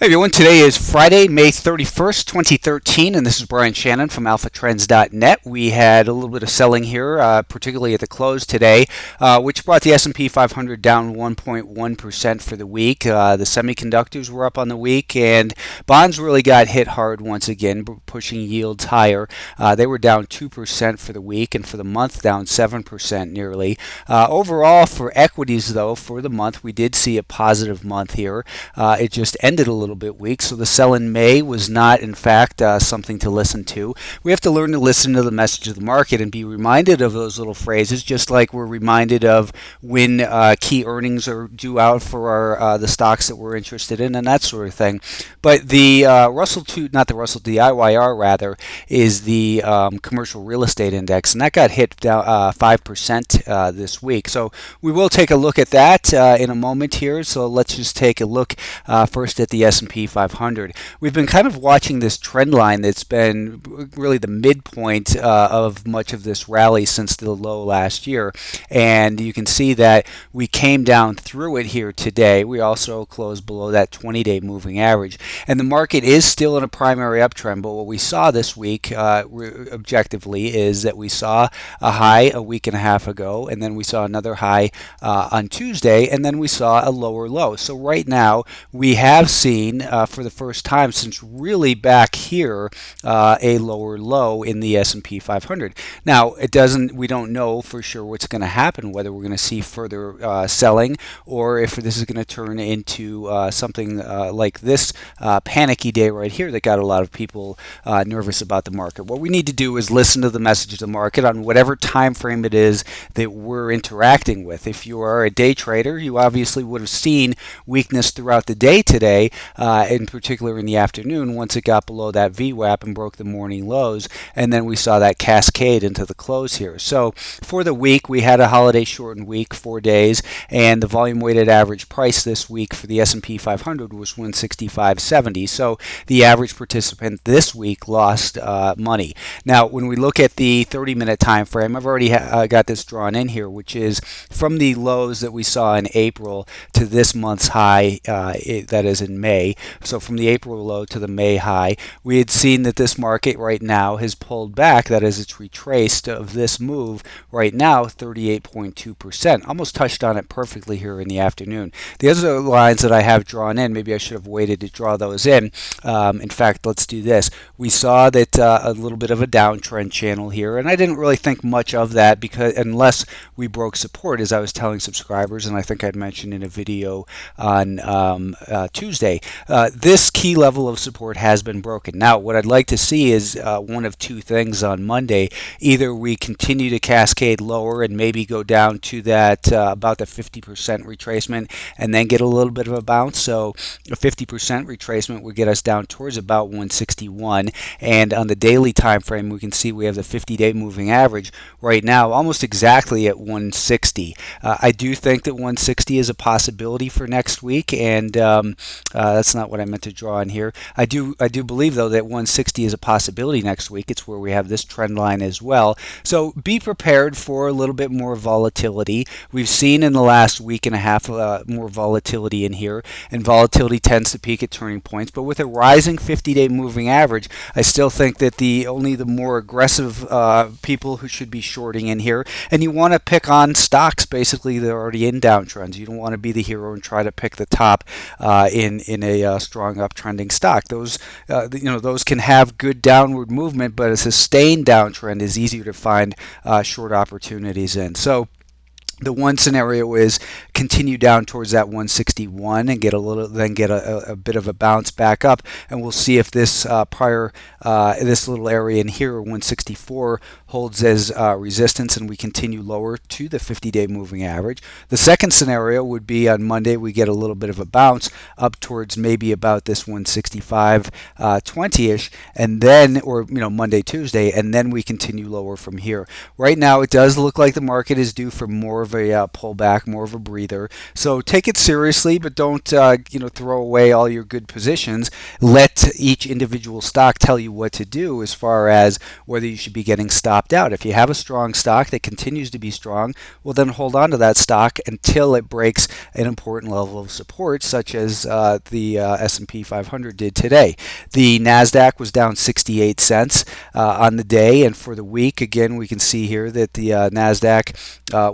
Hey everyone, today is Friday, May 31st, 2013, and this is Brian Shannon from alphatrends.net. We had a little bit of selling here, particularly at the close today, which brought the S&P 500 down 1.1% for the week. The semiconductors were up on the week, and bonds really got hit hard once again, pushing yields higher. They were down 2% for the week, and for the month down 7% nearly. Overall, for equities, though, for the month, we did see a positive month here. It just ended a little bit weak, so the sell in May was not, in fact, something to listen to. We have to learn to listen to the message of the market and be reminded of those little phrases, just like we're reminded of when key earnings are due out for the stocks that we're interested in and that sort of thing. But the the IYR rather, is the commercial real estate index, and that got hit down 5% this week. So we will take a look at that in a moment here. So let's just take a look first at the S&P 500. We've been kind of watching this trend line that's been really the midpoint of much of this rally since the low last year, and you can see that we came down through it here today. We also closed below that 20-day moving average, and the market is still in a primary uptrend. But what we saw this week objectively is that we saw a high a week and a half ago, and then we saw another high on Tuesday, and then we saw a lower low. So right now we have seen for the first time since really back here a lower low in the S&P 500. Now we don't know for sure what's going to happen, whether we're going to see further selling or if this is going to turn into something like this panicky day right here that got a lot of people nervous about the market. What we need to do is listen to the message of the market on whatever time frame it is that we're interacting with. If you are a day trader, you obviously would have seen weakness throughout the day today, in particular in the afternoon, once it got below that VWAP and broke the morning lows, and then we saw that cascade into the close here. So for the week, we had a holiday shortened week, 4 days, and the volume weighted average price this week for the S&P 500 was 165.70. So the average participant this week lost money. Now, when we look at the 30-minute time frame, I've already got this drawn in here, which is from the lows that we saw in April to this month's high, that is in May. So from the April low to the May high, we had seen that this market right now has pulled back. That is, it's retraced of this move right now 38.2%. Almost touched on it perfectly here in the afternoon. The other lines that I have drawn in, maybe I should have waited to draw those in. In fact, let's do this. We saw that a little bit of a downtrend channel here, and I didn't really think much of that because unless we broke support, as I was telling subscribers, and I think I'd mentioned in a video on Tuesday, this key level of support has been broken. Now, what I'd like to see is one of two things on Monday. Either we continue to cascade lower and maybe go down to that about the 50% retracement and then get a little bit of a bounce. So a 50% retracement would get us down towards about 161, and on the daily time frame we can see we have the 50-day moving average right now almost exactly at 160. I do think that 160 is a possibility for next week, and that's not what I meant to draw in here. I do believe, though, that 160 is a possibility next week. It's where we have this trend line as well. So be prepared for a little bit more volatility. We've seen in the last week and a half more volatility in here, and volatility tends to peak at turning points. But with a rising 50-day moving average, I still think that only the more aggressive people who should be shorting in here, and you want to pick on stocks basically that are already in downtrends. You don't want to be the hero and try to pick the top in a strong uptrending stock. Those those can have good downward movement, but a sustained downtrend is easier to find short opportunities in. So the one scenario is continue down towards that 161 and get a bit of a bounce back up, and we'll see if this this little area in here, 164, holds as resistance and we continue lower to the 50-day moving average. The second scenario would be on Monday we get a little bit of a bounce up towards maybe about this 165.20ish, and then, or Monday, Tuesday, and then we continue lower from here. Right now it does look like the market is due for more of a pullback, more of a breather. So take it seriously, but don't throw away all your good positions. Let each individual stock tell you what to do as far as whether you should be getting stopped out. If you have a strong stock that continues to be strong, well then hold on to that stock until it breaks an important level of support, such as the S&P 500 did today. The Nasdaq was down 68 cents on the day, and for the week, again, we can see here that the Nasdaq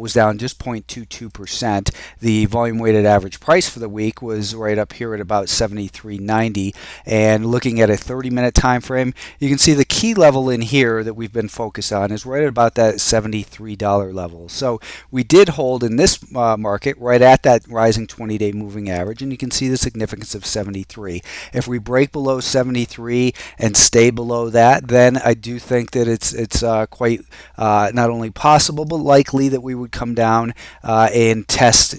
was down just 0.22%. The volume weighted average price for the week was right up here at about 73.90, and looking at a 30-minute time frame, you can see the key level in here that we've been focused on is right at about that $73 level. So we did hold in this market right at that rising 20-day moving average, and you can see the significance of 73. If we break below 73 and stay below that, then I do think that it's quite not only possible but likely that we would come down and test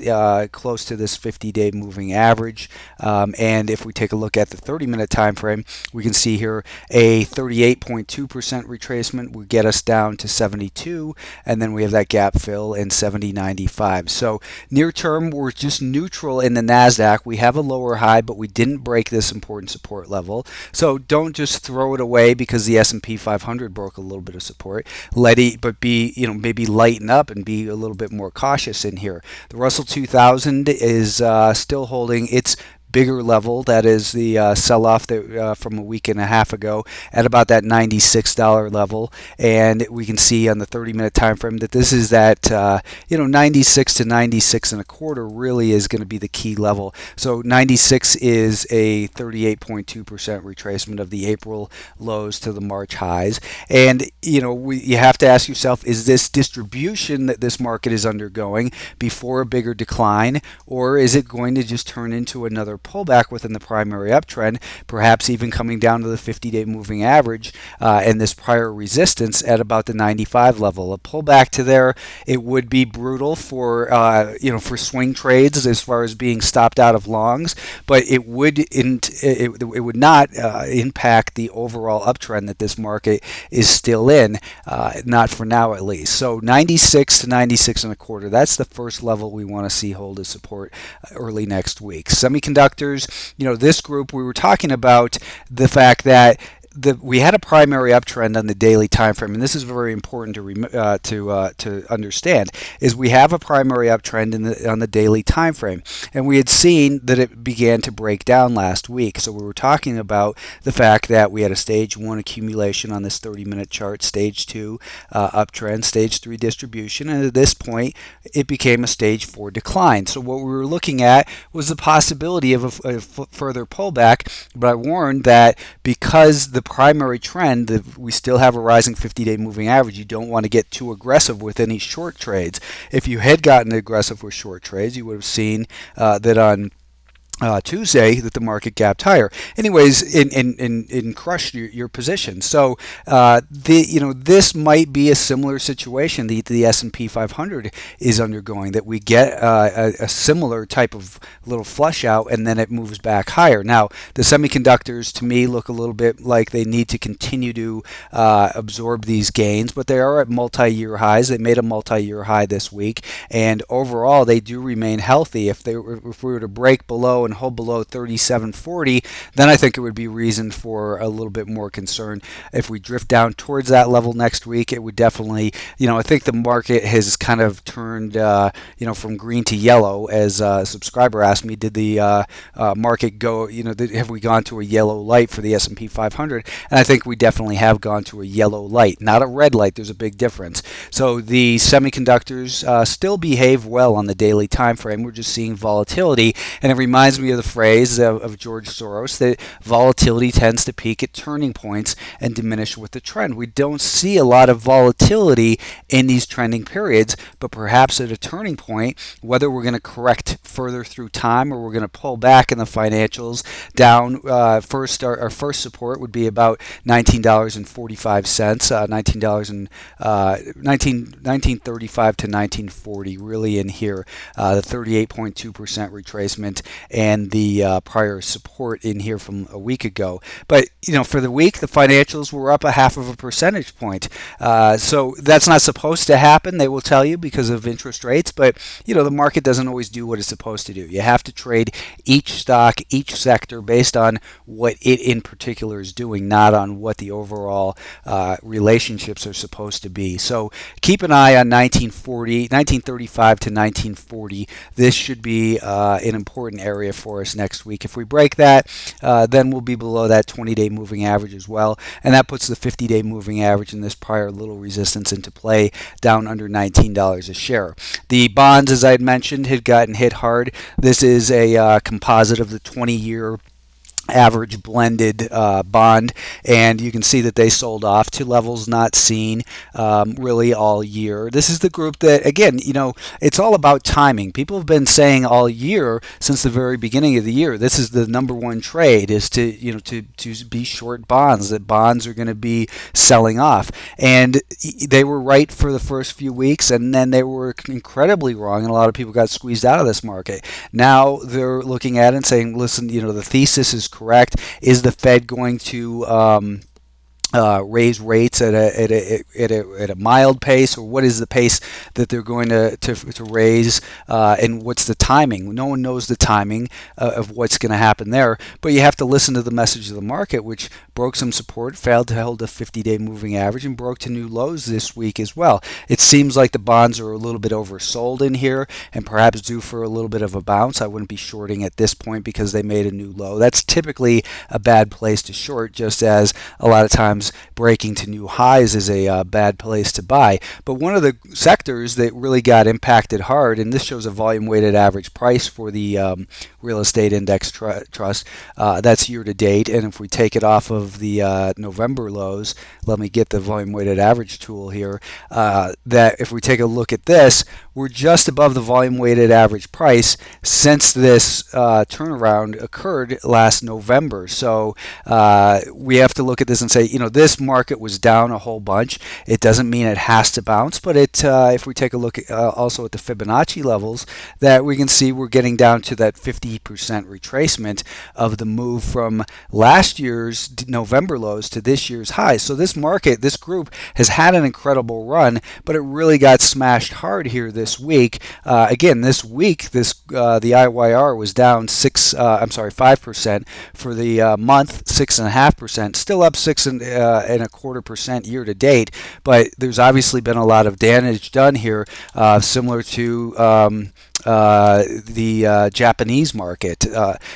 close to this 50-day moving average. And if we take a look at the 30-minute time frame, we can see here a 38.2% retracement would get us down to 72, and then we have that gap fill in 70.95. So near term, we're just neutral in the Nasdaq. We have a lower high, but we didn't break this important support level. So don't just throw it away because the S&P 500 broke a little bit of support. Let it, but be, maybe lighten up and be a little bit more cautious in here. The Russell 2000 is still holding its bigger level, that is the sell-off that from a week and a half ago at about that $96 level, and we can see on the 30-minute time frame that this is that 96 to 96 and a quarter really is going to be the key level. So 96 is a 38.2% retracement of the April lows to the March highs, and you have to ask yourself, is this distribution that this market is undergoing before a bigger decline, or is it going to just turn into another pullback within the primary uptrend, perhaps even coming down to the 50-day moving average and this prior resistance at about the 95 level? A pullback to there, it would be brutal for for swing trades as far as being stopped out of longs, but it would not impact the overall uptrend that this market is still in, not for now at least. So 96 to 96 and a quarter, that's the first level we want to see hold as support early next week. Semiconductors, this group, we were talking about the fact that we had a primary uptrend on the daily time frame, and this is very important to understand. Is we have a primary uptrend on the daily time frame, and we had seen that it began to break down last week. So we were talking about the fact that we had a stage 1 accumulation on this 30-minute chart, stage 2 uptrend, stage 3 distribution, and at this point it became a stage 4 decline. So what we were looking at was the possibility of a further pullback, but I warned that because the primary trend, we still have a rising 50-day moving average, you don't want to get too aggressive with any short trades. If you had gotten aggressive with short trades, you would have seen that on Tuesday that the market gapped higher. Anyways, in crushed your position. So this might be a similar situation that the S&P 500 is undergoing, that we get a similar type of little flush out and then it moves back higher. Now the semiconductors to me look a little bit like they need to continue to absorb these gains, but they are at multi-year highs. They made a multi-year high this week, and overall they do remain healthy. If we were to break below and hold below 37.40, then I think it would be reason for a little bit more concern. If we drift down towards that level next week, it would definitely, I think the market has kind of turned, from green to yellow. As a subscriber asked me, did the market go, have we gone to a yellow light for the S&P 500? And I think we definitely have gone to a yellow light, not a red light. There's a big difference. So the semiconductors still behave well on the daily time frame. We're just seeing volatility, and it reminds me of the phrase of George Soros that volatility tends to peak at turning points and diminish with the trend. We don't see a lot of volatility in these trending periods, but perhaps at a turning point, whether we're going to correct further through time or we're going to pull back in the financials down, our first support would be about $19.45, $19.35 to $19.40, really in here, the 38.2% retracement, and and the prior support in here from a week ago. But for the week, the financials were up a half of a percentage point. So that's not supposed to happen, they will tell you, because of interest rates. But the market doesn't always do what it's supposed to do. You have to trade each stock, each sector, based on what it in particular is doing, not on what the overall relationships are supposed to be. So keep an eye on 1935 to 1940. This should be an important area for us next week. If we break that, then we'll be below that 20-day moving average as well, and that puts the 50-day moving average in this prior little resistance into play, down under $19 a share. The bonds, as I had mentioned, had gotten hit hard. This is a composite of the 20-year average blended bond, and you can see that they sold off to levels not seen really all year. This is the group that, again, it's all about timing. People have been saying all year, since the very beginning of the year, this is the number one trade, is to be short bonds, that bonds are going to be selling off. And they were right for the first few weeks, and then they were incredibly wrong, and a lot of people got squeezed out of this market. Now they're looking at it and saying, listen, the thesis is correct. Is the Fed going to raise rates at a mild pace, or what is the pace that they're going to raise, and what's the timing? No one knows the timing of what's going to happen there, but you have to listen to the message of the market, which broke some support, failed to hold a 50-day moving average, and broke to new lows this week as well. It seems like the bonds are a little bit oversold in here and perhaps due for a little bit of a bounce. I wouldn't be shorting at this point because they made a new low. That's typically a bad place to short, just as a lot of times breaking to new highs is a bad place to buy. But one of the sectors that really got impacted hard, and this shows a volume weighted average price for the real estate index trust, that's year to date, and if we take it off of the November lows, let me get the volume weighted average tool here, that if we take a look at this, we're just above the volume weighted average price since this turnaround occurred last November. So we have to look at this and say, this market was down a whole bunch. It doesn't mean it has to bounce, but if we take a look at, also at the Fibonacci levels, that we can see we're getting down to that 50% retracement of the move from last year's November lows to this year's highs. So this market, this group, has had an incredible run, but it really got smashed hard here this week. Again, this week, the IYR was down 5% for the month, 6.5%, still up 6.25% year to date, but there's obviously been a lot of damage done here, similar to the Japanese market.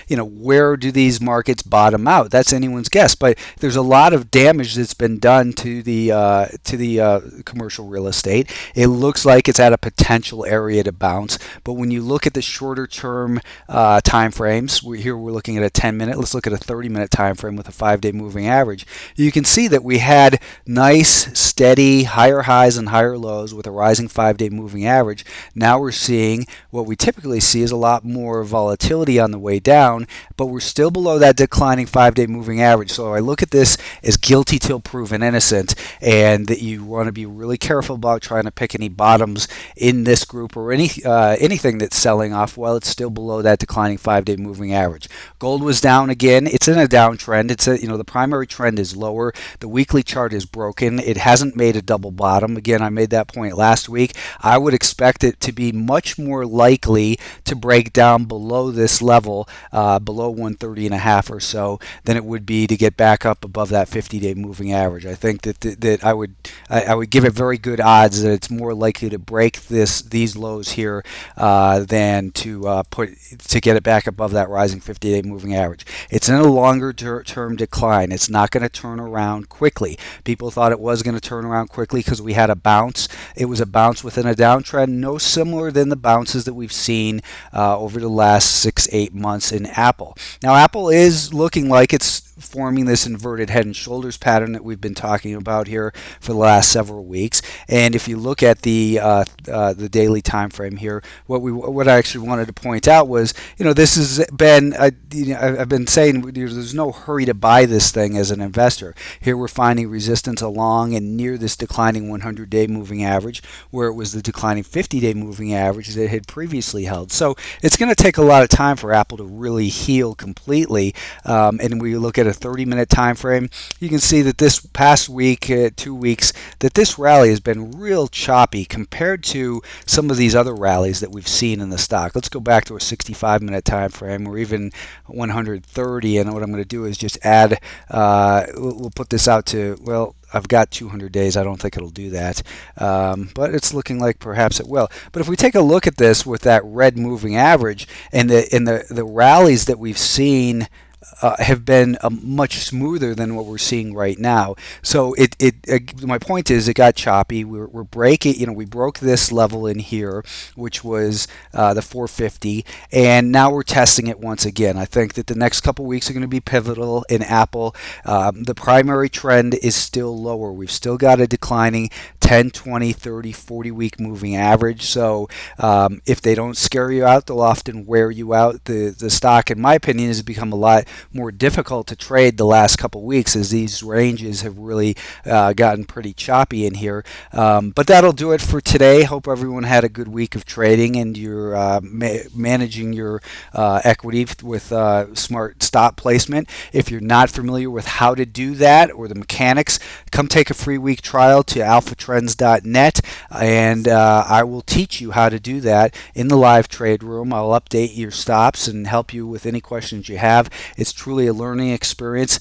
Where do these markets bottom out? That's anyone's guess, but there's a lot of damage that's been done to the commercial real estate. It looks like it's at a potential area to bounce, but when you look at the shorter term time frames, we're looking at a 10-minute. Let's look at a 30-minute time frame with a 5-day moving average. You can see that we had nice, steady, higher highs and higher lows with a rising 5-day moving average. Now we're seeing what we typically see is a lot more volatility on the way down, but we're still below that declining 5-day moving average. So I look at this as guilty till proven innocent, and that you want to be really careful about trying to pick any bottoms in this group or anything that's selling off while it's still below that declining 5-day moving average. Gold was down again. It's in a downtrend. The primary trend is lower. The weekly chart is broken. It hasn't made a double bottom. Again, I made that point last week. I would expect it to be much more likely to break down below this level, below 130.5 or so, than it would be to get back up above that 50-day moving average. I think that I would give it very good odds that it's more likely to break these lows here than to get it back above that rising 50-day moving average. It's in a longer term decline. It's not going to turn around quickly. People thought it was going to turn around quickly because we had a bounce. It was a bounce within a downtrend, no similar than the bounces that we've seen over the last 6-8 months in Apple. Now, Apple is looking like it's forming this inverted head and shoulders pattern that we've been talking about here for the last several weeks. And if you look at the daily time frame here, what I actually wanted to point out was, this has been, I've been saying there's no hurry to buy this thing as an investor. Here we're finding resistance along and near this declining 100-day moving average, where it was the declining 50-day moving average that it had previously held. So it's going to take a lot of time for Apple to really heal completely. And when you look at a 30-minute time frame, you can see that this past week, 2 weeks, that this rally has been real choppy compared to some of these other rallies that we've seen in the stock. Let's go back to a 65-minute time frame or even 130, and what I'm going to do is just add, we'll put this out to, well, I've got 200 days. I don't think it'll do that, but it's looking like perhaps it will. But if we take a look at this with that red moving average and the rallies that we've seen have been much smoother than what we're seeing right now. So my point is, it got choppy. We're breaking. We broke this level in here, which was the 450, and now we're testing it once again. I think that the next couple weeks are going to be pivotal in Apple. The primary trend is still lower. We've still got a declining 10, 20, 30, 40 week moving average. So if they don't scare you out, they'll often wear you out. The stock, in my opinion, has become a lot more difficult to trade the last couple weeks as these ranges have really gotten pretty choppy in here. But that'll do it for today. Hope everyone had a good week of trading and you're managing your equity with smart stop placement. If you're not familiar with how to do that or the mechanics, come take a free week trial to alphatrends.net, and I will teach you how to do that in the live trade room. I'll update your stops and help you with any questions you have. It's truly a learning experience.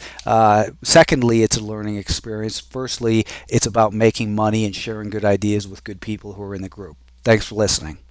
Secondly, it's a learning experience. Firstly, it's about making money and sharing good ideas with good people who are in the group. Thanks for listening.